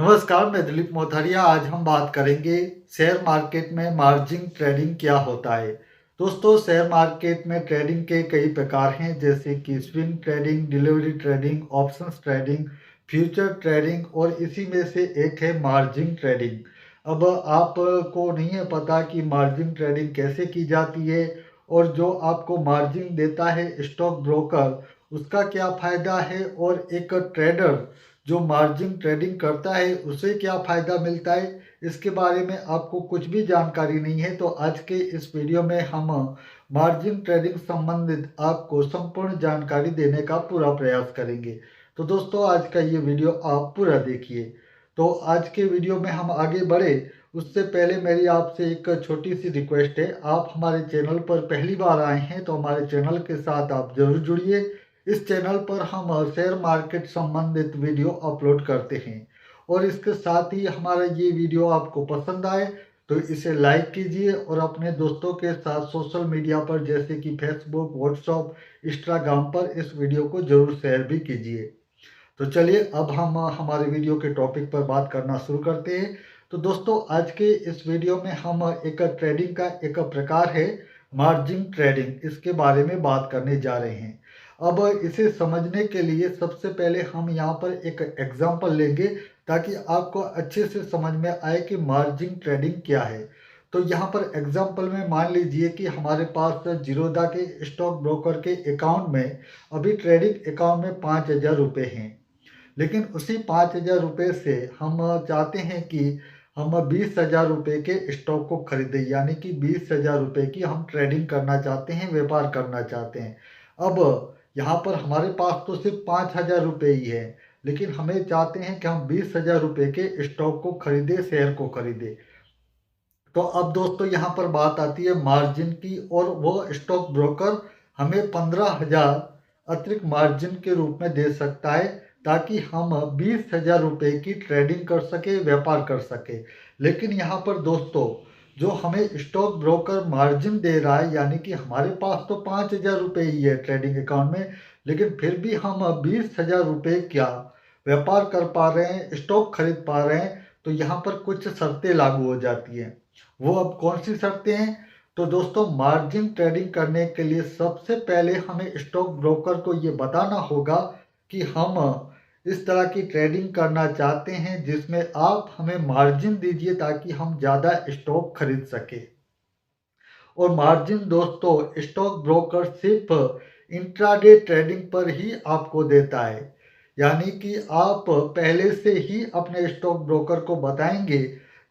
नमस्कार, मैं दिलीप मोथारिया। आज हम बात करेंगे शेयर मार्केट में मार्जिन ट्रेडिंग क्या होता है। दोस्तों, शेयर मार्केट में ट्रेडिंग के कई प्रकार हैं, जैसे कि swing trading, delivery trading, options trading, future trading और इसी में से एक है मार्जिन ट्रेडिंग। अब आपको नहीं है पता कि मार्जिन ट्रेडिंग कैसे की जाती है और जो आपको मार्जिन देता है स्टॉक ब्रोकर, उसका क्या फ़ायदा है और एक ट्रेडर जो मार्जिन ट्रेडिंग करता है उसे क्या फ़ायदा मिलता है, इसके बारे में आपको कुछ भी जानकारी नहीं है। तो आज के इस वीडियो में हम मार्जिन ट्रेडिंग संबंधित आपको संपूर्ण जानकारी देने का पूरा प्रयास करेंगे। तो दोस्तों, आज का ये वीडियो आप पूरा देखिए। तो आज के वीडियो में हम आगे बढ़े उससे पहले मेरी आपसे एक छोटी सी रिक्वेस्ट है। आप हमारे चैनल पर पहली बार आए हैं तो हमारे चैनल के साथ आप जरूर जुड़िए। इस चैनल पर हम शेयर मार्केट संबंधित वीडियो अपलोड करते हैं और इसके साथ ही हमारा ये वीडियो आपको पसंद आए तो इसे लाइक कीजिए और अपने दोस्तों के साथ सोशल मीडिया पर जैसे कि फेसबुक, व्हाट्सएप, इंस्टाग्राम पर इस वीडियो को जरूर शेयर भी कीजिए। तो चलिए अब हम हमारे वीडियो के टॉपिक पर बात करना शुरू करते हैं। तो दोस्तों, आज के इस वीडियो में हम एक ट्रेडिंग का एक प्रकार है मार्जिन ट्रेडिंग, इसके बारे में बात करने जा रहे हैं। अब इसे समझने के लिए सबसे पहले हम यहाँ पर एक एग्जांपल लेंगे ताकि आपको अच्छे से समझ में आए कि मार्जिन ट्रेडिंग क्या है। तो यहाँ पर एग्जांपल में मान लीजिए कि हमारे पास जीरोधा के स्टॉक ब्रोकर के अकाउंट में अभी ट्रेडिंग अकाउंट में 5,000 रुपये हैं। लेकिन उसी 5,000 रुपये से हम चाहते हैं कि हम 20,000 रुपये के स्टॉक को खरीदें, यानी कि 20,000 रुपये की हम ट्रेडिंग करना चाहते हैं, व्यापार करना चाहते हैं। अब यहाँ पर हमारे पास तो सिर्फ 5,000 रुपये ही है, लेकिन हमें चाहते हैं कि हम 20,000 रुपये के स्टॉक को खरीदें, शेयर को खरीदें। तो अब दोस्तों, यहाँ पर बात आती है मार्जिन की, और वो स्टॉक ब्रोकर हमें 15,000 अतिरिक्त मार्जिन के रूप में दे सकता है ताकि हम 20,000 रुपये की ट्रेडिंग कर सके, व्यापार कर सके। लेकिन यहाँ पर दोस्तों, जो हमें स्टॉक ब्रोकर मार्जिन दे रहा है, यानी कि हमारे पास तो 5,000 रुपये ही है ट्रेडिंग अकाउंट में, लेकिन फिर भी हम 20,000 रुपये क्या व्यापार कर पा रहे हैं, स्टॉक खरीद पा रहे हैं। तो यहाँ पर कुछ शर्तें लागू हो जाती हैं। वो अब कौन सी शर्तें हैं? तो दोस्तों, मार्जिन ट्रेडिंग करने के लिए सबसे पहले हमें स्टॉक ब्रोकर को ये बताना होगा कि हम इस तरह की ट्रेडिंग करना चाहते हैं जिसमें आप हमें मार्जिन दीजिए ताकि हम ज़्यादा स्टॉक खरीद सके। और मार्जिन दोस्तों, स्टॉक ब्रोकर सिर्फ इंट्राडे ट्रेडिंग पर ही आपको देता है, यानी कि आप पहले से ही अपने स्टॉक ब्रोकर को बताएंगे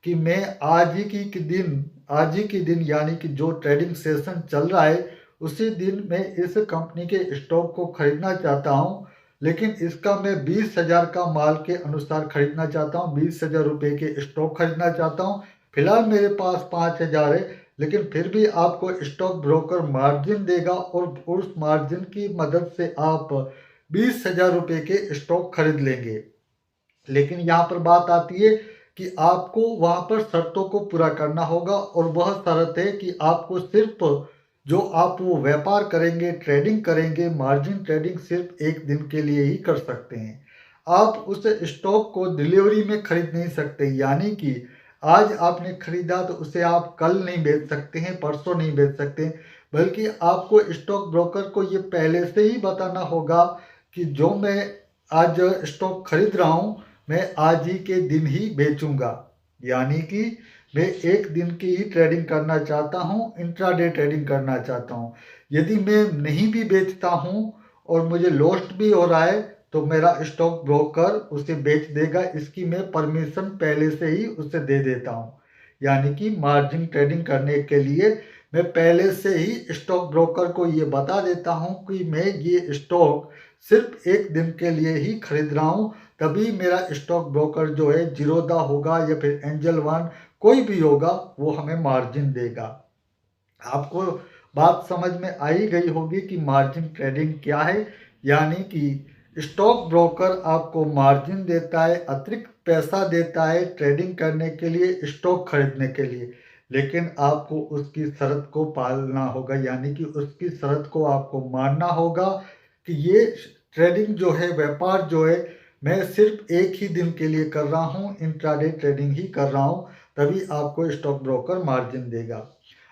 कि मैं आज ही की दिन यानी कि जो ट्रेडिंग सेशन चल रहा है उसी दिन मैं इस कंपनी के स्टॉक को खरीदना चाहता हूँ, लेकिन इसका मैं 20,000 का माल के अनुसार खरीदना चाहता हूँ, 20,000 रुपये के स्टॉक खरीदना चाहता हूँ। फिलहाल मेरे पास 5,000 है, लेकिन फिर भी आपको स्टॉक ब्रोकर मार्जिन देगा और उस मार्जिन की मदद से आप 20,000 रुपये के स्टॉक खरीद लेंगे। लेकिन यहाँ पर बात आती है कि आपको वहाँ पर शर्तों को पूरा करना होगा, और वह शर्त है कि आपको सिर्फ जो आप वो व्यापार करेंगे, ट्रेडिंग करेंगे, मार्जिन ट्रेडिंग सिर्फ एक दिन के लिए ही कर सकते हैं। आप उस स्टॉक को डिलीवरी में खरीद नहीं सकते, यानी कि आज आपने खरीदा तो उसे आप कल नहीं बेच सकते हैं, परसों नहीं बेच सकते, बल्कि आपको स्टॉक ब्रोकर को ये पहले से ही बताना होगा कि जो मैं आज स्टॉक खरीद रहा हूँ मैं आज ही के दिन ही बेचूंगा, यानी कि मैं एक दिन की ही ट्रेडिंग करना चाहता हूँ, इंट्राडे ट्रेडिंग करना चाहता हूँ। यदि मैं नहीं भी बेचता हूँ और मुझे लॉस्ट भी हो रहा है तो मेरा स्टॉक ब्रोकर उसे बेच देगा, इसकी मैं परमिशन पहले से ही उसे दे देता हूँ। यानी कि मार्जिन ट्रेडिंग करने के लिए मैं पहले से ही स्टॉक ब्रोकर को ये बता देता हूँ कि मैं ये स्टॉक सिर्फ एक दिन के लिए ही खरीद रहा हूँ, तभी मेरा स्टॉक ब्रोकर जो है जीरोधा होगा या फिर एंजल वन कोई भी होगा वो हमें मार्जिन देगा। आपको बात समझ में आई गई होगी कि मार्जिन ट्रेडिंग क्या है, यानी कि स्टॉक ब्रोकर आपको मार्जिन देता है, अतिरिक्त पैसा देता है ट्रेडिंग करने के लिए, स्टॉक खरीदने के लिए, लेकिन आपको उसकी शर्त को पालना होगा, यानी कि उसकी शर्त को आपको मानना होगा कि ये ट्रेडिंग जो है, व्यापार जो है, मैं सिर्फ एक ही दिन के लिए कर रहा हूँ, इंट्राडे ट्रेडिंग ही कर रहा हूँ, तभी आपको स्टॉक ब्रोकर मार्जिन देगा।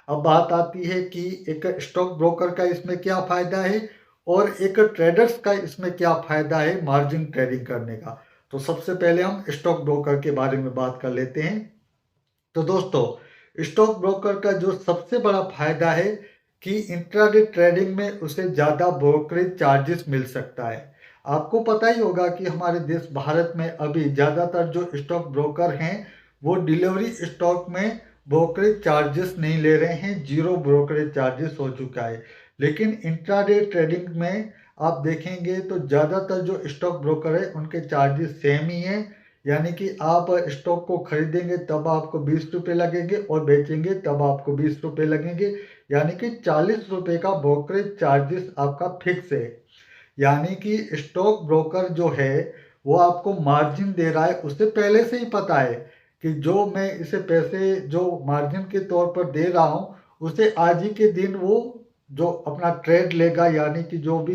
अब बात आती है कि एक स्टॉक ब्रोकर का इसमें क्या फ़ायदा है और एक ट्रेडर्स का इसमें क्या फ़ायदा है मार्जिन ट्रेडिंग करने का। तो सबसे पहले हम स्टॉक ब्रोकर के बारे में बात कर लेते हैं। तो दोस्तों, स्टॉक ब्रोकर का जो सबसे बड़ा फायदा है कि इंट्राडे ट्रेडिंग में उसे ज़्यादा ब्रोकरेज चार्जेस मिल सकता है। आपको पता ही होगा कि हमारे देश भारत में अभी ज़्यादातर जो स्टॉक ब्रोकर हैं वो डिलीवरी स्टॉक में ब्रोकरेज चार्जेस नहीं ले रहे हैं, जीरो ब्रोकरेज चार्जेस हो चुका है। लेकिन इंट्राडे ट्रेडिंग में आप देखेंगे तो ज़्यादातर जो स्टॉक ब्रोकर है उनके चार्जेस सेम ही हैं, यानी कि आप स्टॉक को खरीदेंगे तब आपको 20 रुपये लगेंगे और बेचेंगे तब आपको 20 रुपये लगेंगे, यानी कि 40 रुपये का ब्रोकरेज चार्जेस आपका फिक्स है। यानी कि स्टॉक ब्रोकर जो है वो आपको मार्जिन दे रहा है, उसे पहले से ही पता है कि जो मैं इसे पैसे जो मार्जिन के तौर पर दे रहा हूँ उसे आज ही के दिन वो जो अपना ट्रेड लेगा, यानी कि जो भी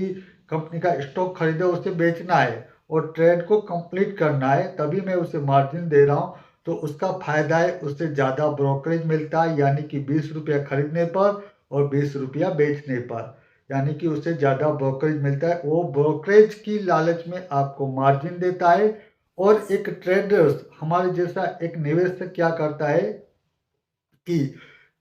कंपनी का स्टॉक खरीदे उसे बेचना है और ट्रेड को कंप्लीट करना है, तभी मैं उसे मार्जिन दे रहा हूँ। तो उसका फायदा है, उससे ज़्यादा ब्रोकरेज मिलता है, यानी कि 20 रुपया खरीदने पर और 20 रुपया बेचने पर, यानी कि उसे ज़्यादा ब्रोकरेज मिलता है। वो ब्रोकरेज की लालच में आपको मार्जिन देता है। और एक ट्रेडर्स हमारे जैसा एक निवेशक क्या करता है कि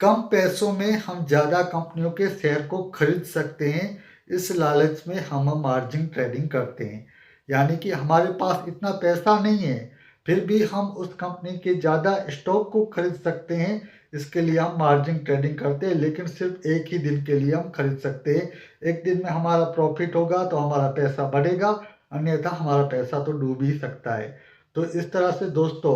कम पैसों में हम ज़्यादा कंपनियों के शेयर को खरीद सकते हैं, इस लालच में हम मार्जिन ट्रेडिंग करते हैं। यानी कि हमारे पास इतना पैसा नहीं है, फिर भी हम उस कंपनी के ज़्यादा स्टॉक को खरीद सकते हैं, इसके लिए हम मार्जिन ट्रेडिंग करते हैं। लेकिन सिर्फ एक ही दिन के लिए हम खरीद सकते हैं। एक दिन में हमारा प्रॉफिट होगा तो हमारा पैसा बढ़ेगा, अन्यथा हमारा पैसा तो डूब ही सकता है। तो इस तरह से दोस्तों,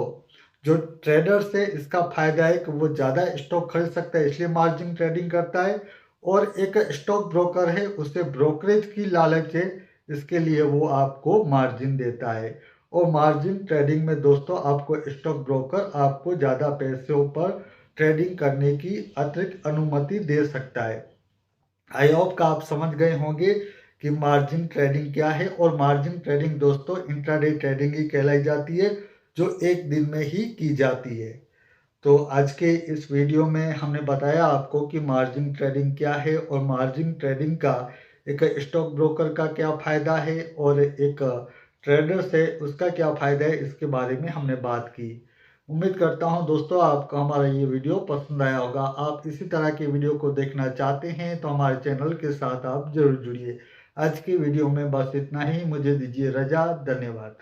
जो ट्रेडर से इसका फायदा है कि वो ज़्यादा स्टॉक खरीद सकता है, इसलिए मार्जिन ट्रेडिंग करता है। और एक स्टॉक ब्रोकर है, उसे ब्रोकरेज की लालच है, इसके लिए वो आपको मार्जिन देता है। और मार्जिन ट्रेडिंग में दोस्तों आपको स्टॉक ब्रोकर आपको ज़्यादा पैसों पर ट्रेडिंग करने की अतिरिक्त अनुमति दे सकता है। आई होप का आप समझ गए होंगे कि मार्जिन ट्रेडिंग क्या है। और मार्जिन ट्रेडिंग दोस्तों इंट्राडे ट्रेडिंग ही कहलाई जाती है, जो एक दिन में ही की जाती है। तो आज के इस वीडियो में हमने बताया आपको कि मार्जिन ट्रेडिंग क्या है और मार्जिन ट्रेडिंग का एक स्टॉक ब्रोकर का क्या फ़ायदा है और एक ट्रेडर से उसका क्या फ़ायदा है, इसके बारे में हमने बात की। उम्मीद करता हूं दोस्तों आपको हमारा ये वीडियो पसंद आया होगा। आप इसी तरह के वीडियो को देखना चाहते हैं तो हमारे चैनल के साथ आप जरूर जुड़िए। आज की वीडियो में बस इतना ही, मुझे दीजिए रजा, धन्यवाद।